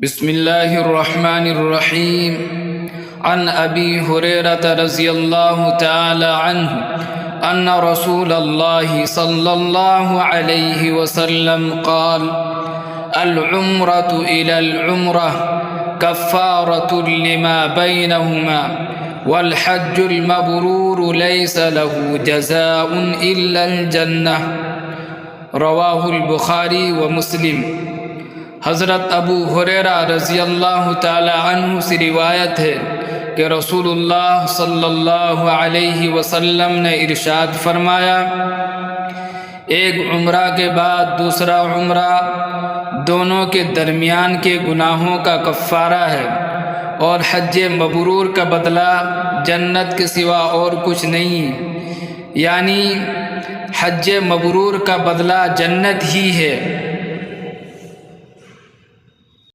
بسم الله الرحمن الرحيم. عن أبي هريرة رضي الله تعالى عنه أن رسول الله صلى الله عليه وسلم قال: العمرة إلى العمرة كفارة لما بينهما والحج المبرور ليس له جزاء إلا الجنة. رواہ البخاری و مسلم. حضرت ابو ہریرہ رضی اللہ تعالی عنہ سے روایت ہے کہ رسول اللہ صلی اللہ علیہ وسلم نے ارشاد فرمایا: ایک عمرہ کے بعد دوسرا عمرہ دونوں کے درمیان کے گناہوں کا کفارہ ہے، اور حج مبرور کا بدلہ جنت کے سوا اور کچھ نہیں، یعنی حج مبرور کا بدلہ جنت ہی ہے۔